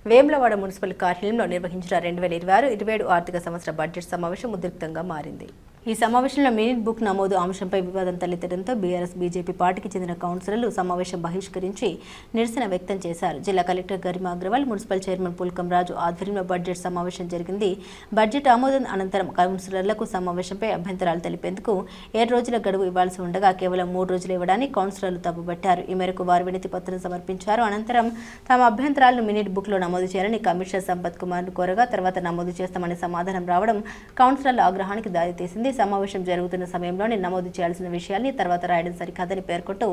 Vemulawada municipal కార్యాలయంలో నిర్వహించిన 2026-27 ఆర్థిక సంవత్సర బడ్జెట్ సమావేశం ఉద్రిక్తంగా మారింది. ఈ సమావేశంలో మినిట్ బుక్ నమోదు అంశంపై వివాదం తలెత్తడంతో బీఆర్ఎస్ బీజేపీ పార్టీకి చెందిన కౌన్సిలర్లు సమావేశం బహిష్కరించి నిరసన వ్యక్తం చేశారు. జిల్లా collector Garima Agarwal, municipal chairman Pulkam Raju ఆధ్వర్యంలో బడ్జెట్ సమావేశం జరిగింది. బడ్జెట్ ఆమోదం అనంతరం కౌన్సిలర్లకు సమావేశంపై అభ్యంతరాలు తెలిపేందుకు 7 రోజుల గడువు ఇవ్వాల్సి ఉండగా కేవలం 3 రోజులు ఇవ్వడాన్ని కౌన్సిలర్లు తప్పుబట్టారు. ఈ మేరకు వారు వినతి పత్రం సమర్పించారు. అనంతరం తమ అభ్యంతరాలను మినిట్ బుక్ లో నమోదు చేయాలని కమిషనర్ సంపత్ కుమార్ కోరగా తర్వాత నమోదు చేస్తామని సమాధానం రావడం కౌన్సిలర్ల ఆగ్రహానికి దారితీసింది. సమావేశం జరుగుతున్న సమయంలోనే నమోదు చేయాల్సిన విషయాల్ని తర్వాత రాయడం సరికాదని పేర్కొంటూ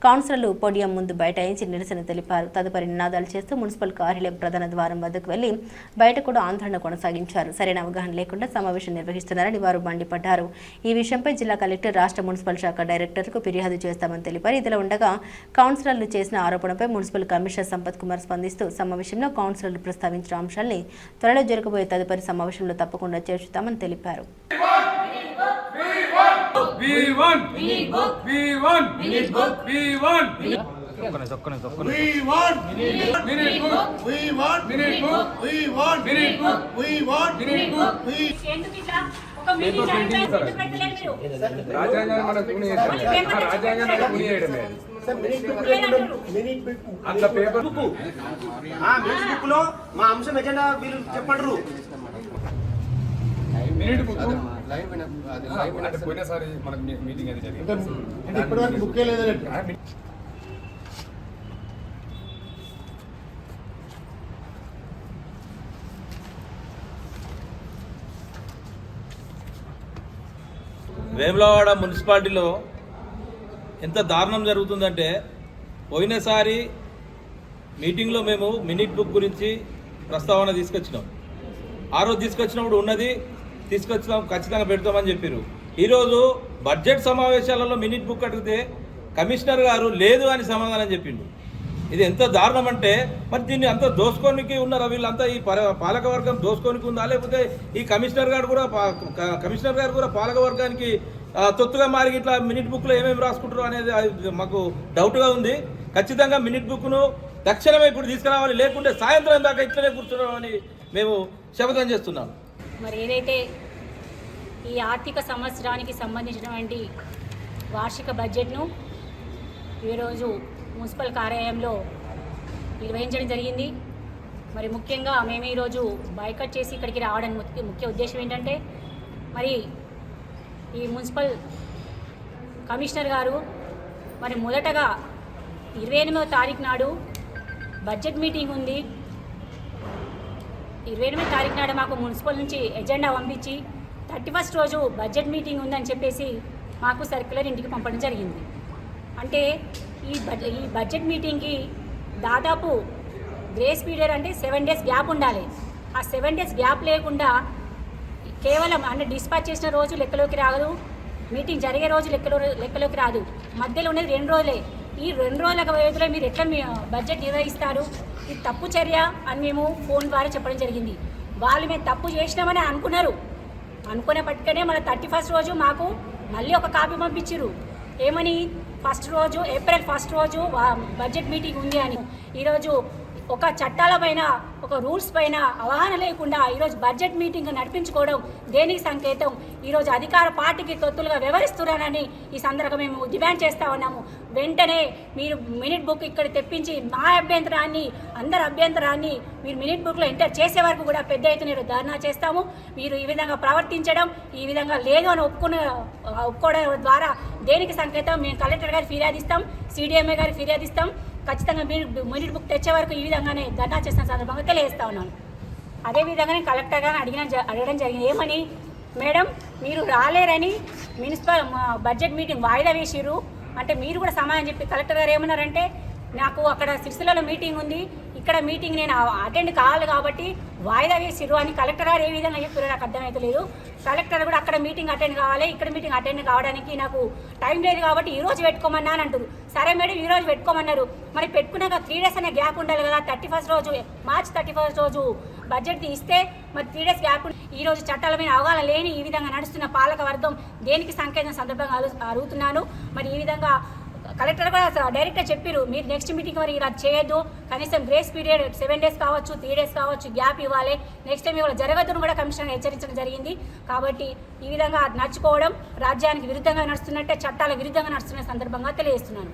కౌన్సిలర్లు పోడియం ముందు బైఠాయించి నిరసన తెలిపారు. తదుపరి నినాదాలు చేస్తూ మున్సిపల్ కార్యాలయం ప్రధాన ద్వారం వద్దకు వెళ్లి బయట కూడా ఆందోళన కొనసాగించారు. సరైన అవగాహన లేకుండా సమావేశం నిర్వహిస్తున్నారని వారు మండిపడ్డారు. ఈ విషయంపై జిల్లా కలెక్టర్, రాష్ట్ర మున్సిపల్ శాఖ డైరెక్టర్కు ఫిర్యాదు చేస్తామని తెలిపారు. ఇదిలా ఉండగా కౌన్సిలర్లు చేసిన ఆరోపణపై మున్సిపల్ కమిషనర్ సంపత్ కుమార్ స్పందిస్తూ సమావేశంలో కౌన్సిలర్లు ప్రస్తావించిన అంశాల్ని త్వరలో జరగబోయే తదుపరి సమావేశంలో తప్పకుండా చేర్చుతామని తెలిపారు. మా అంశం ఎజెండా వీళ్ళు చెప్పండి. పోయినసారి మనకు మీటింగ్ అది జరిగింది. వేములవాడ మున్సిపాలిటీలో ఎంత దారుణం జరుగుతుందంటే, పోయినసారి మీటింగ్లో మేము మినిట్ బుక్ గురించి ప్రస్తావన తీసుకొచ్చినాం. ఆ రోజు తీసుకొచ్చినప్పుడు ఉన్నది తీసుకొచ్చినాం, ఖచ్చితంగా పెడతామని చెప్పారు. ఈరోజు బడ్జెట్ సమావేశాలలో మినిట్ బుక్ అడిగితే కమిషనర్ గారు లేదు అని సమాధానం చెప్పిండు. ఇది ఎంత దారుణం అంటే, మరి దీన్ని అంతా దోసుకోనికి ఉన్నారా వీళ్ళంతా? ఈ పాలకవర్గం దోసుకోనికి ఉందా, లేకపోతే ఈ కమిషనర్ గారు కూడా పాలకవర్గానికి తొత్తుగా మారి ఇట్లా మినిట్ బుక్లో ఏమేమి రాసుకుంటారు అనేది మాకు డౌట్గా ఉంది. ఖచ్చితంగా మినిట్ బుక్ను తక్షణమే ఇప్పుడు తీసుకురావాలి, లేకుంటే సాయంత్రం దాకా ఇట్లనే కూర్చున్నామని మేము శపథం చేస్తున్నాం. మరి ఏదైతే ఈ ఆర్థిక సంవత్సరానికి సంబంధించినటువంటి వార్షిక బడ్జెట్ను ఈరోజు మున్సిపల్ కార్యాలయంలో నిర్వహించడం జరిగింది. మరి ముఖ్యంగా మేము ఈరోజు బైకట్ చేసి ఇక్కడికి రావడానికి ముఖ్య ఉద్దేశం ఏంటంటే, మరి ఈ మున్సిపల్ కమిషనర్ గారు మరి మొదటగా 28వ తారీఖు నాడు బడ్జెట్ మీటింగ్ ఉంది. 28వ తారీఖు నాడు మాకు మున్సిపల్ నుంచి ఎజెండా పంపించి 31st రోజు బడ్జెట్ మీటింగ్ ఉందని చెప్పేసి మాకు సర్క్యులర్ ఇంటికి పంపడం జరిగింది. అంటే ఈ బడ్జెట్ మీటింగ్కి దాదాపు గ్రేస్ పీరియడ్ అంటే 7 days గ్యాప్ ఉండాలి. ఆ 7 days గ్యాప్ లేకుండా కేవలం అంటే డిస్పాచ్ చేసిన రోజు లెక్కలోకి రాదు, మీటింగ్ జరిగే రోజు లెక్కలోకి రాదు, మధ్యలో ఉన్నది 2 రోజులే. ఈ 2 రోజుల వ్యవధిలో మీరు ఎట్లా మీ బడ్జెట్ నిర్వహిస్తారు? ఇది తప్పు చర్య అని మేము ఫోన్ ద్వారా చెప్పడం జరిగింది. వాళ్ళు మేము తప్పు చేసినామని అనుకునేపటికనే మన 31st రోజు మాకు మళ్ళీ ఒక కాపీ పంపించారు. ఏమని? ఏప్రిల్ 1st రోజు బడ్జెట్ మీటింగ్ ఉంది అని. ఈరోజు ఒక చట్టాల పైన, ఒక రూల్స్ పైన అవగాహన లేకుండా ఈరోజు బడ్జెట్ మీటింగ్ నడిపించుకోవడం దేనికి సంకేతం? ఈరోజు అధికార పార్టీకి తొత్తులుగా వ్యవహరిస్తున్నారని ఈ సందర్భంగా మేము డిమాండ్ చేస్తూ ఉన్నాము. వెంటనే మీరు మినిట్ బుక్ ఇక్కడ తెప్పించి మా అభ్యంతరాన్ని, అందరి అభ్యంతరాన్ని మీరు మినిట్ బుక్లో ఎంటర్ చేసే వరకు కూడా పెద్ద ఎత్తున ధర్నా చేస్తాము. మీరు ఈ విధంగా ప్రవర్తించడం, ఈ విధంగా లేదు అని ఒప్పుకోవడం ద్వారా దేనికి సంకేతం? మేము కలెక్టర్ గారికి ఫిర్యాదిస్తాం, సిడిఎంఏ గారికి ఫిర్యాదిస్తాం. ఖచ్చితంగా మినిట్ బుక్ తెచ్చే వరకు ఈ విధంగానే ధర్నా చేసిన సందర్భంగా తెలియజేస్తా ఉన్నాను. అదేవిధంగానే కలెక్టర్ గారిని అడగడం జరిగింది. ఏమని? మేడం, మీరు రాలేరని మున్సిపల్ బడ్జెట్ మీటింగ్ వాయిదా వేసిర్రు అంటే మీరు కూడా సమాధానం చెప్పి కలెక్టర్ గారు ఏమన్నారంటే, నాకు అక్కడ సిరిసిల్లలో మీటింగ్ ఉంది, ఇక్కడ మీటింగ్ నేను అటెండ్ కావాలి కాబట్టి వాయిదా వేసిర్రు అని కలెక్టర్ గారు ఏ విధంగా చెప్పారో నాకు అర్థమవుతలేదు. కలెక్టర్ కూడా అక్కడ మీటింగ్ అటెండ్ కావాలి, ఇక్కడ మీటింగ్ అటెండ్ కావడానికి నాకు టైం లేదు కాబట్టి ఈరోజు పెట్టుకోమన్నా అని అంటారు. సరే మేడం, ఈరోజు పెట్టుకోమన్నారు, మరి పెట్టుకున్నాక 3 days అనే గ్యాప్ ఉండాలి కదా. 31st రోజు, మార్చి 31st రోజు బడ్జెట్ ఇస్తే మరి 3 days గ్యాప్. ఈరోజు చట్టాల మీద అవగాహన లేని ఈ విధంగా నడుస్తున్న పాలక వర్గం దేనికి సంకేతం సందర్భంగా అడుగుతున్నాను. మరి ఈ విధంగా కలెక్టర్ కూడా డైరెక్ట్గా చెప్పారు, మీరు నెక్స్ట్ మీటింగ్ వరకు ఇలా చేయొద్దు, కనీసం గ్రేస్ పీరియడ్ 7 days కావచ్చు, 3 days కావచ్చు, గ్యాప్ ఇవ్వాలి, నెక్స్ట్ టైం ఇవాళ జరగద్దును కూడా కమిషనర్ హెచ్చరించడం జరిగింది. కాబట్టి ఈ విధంగా నడుచుకోవడం రాజ్యానికి విరుద్ధంగా నడుస్తున్నట్టే, చట్టాల విరుద్ధంగా నడుస్తున్న సందర్భంగా తెలియజేస్తున్నాను.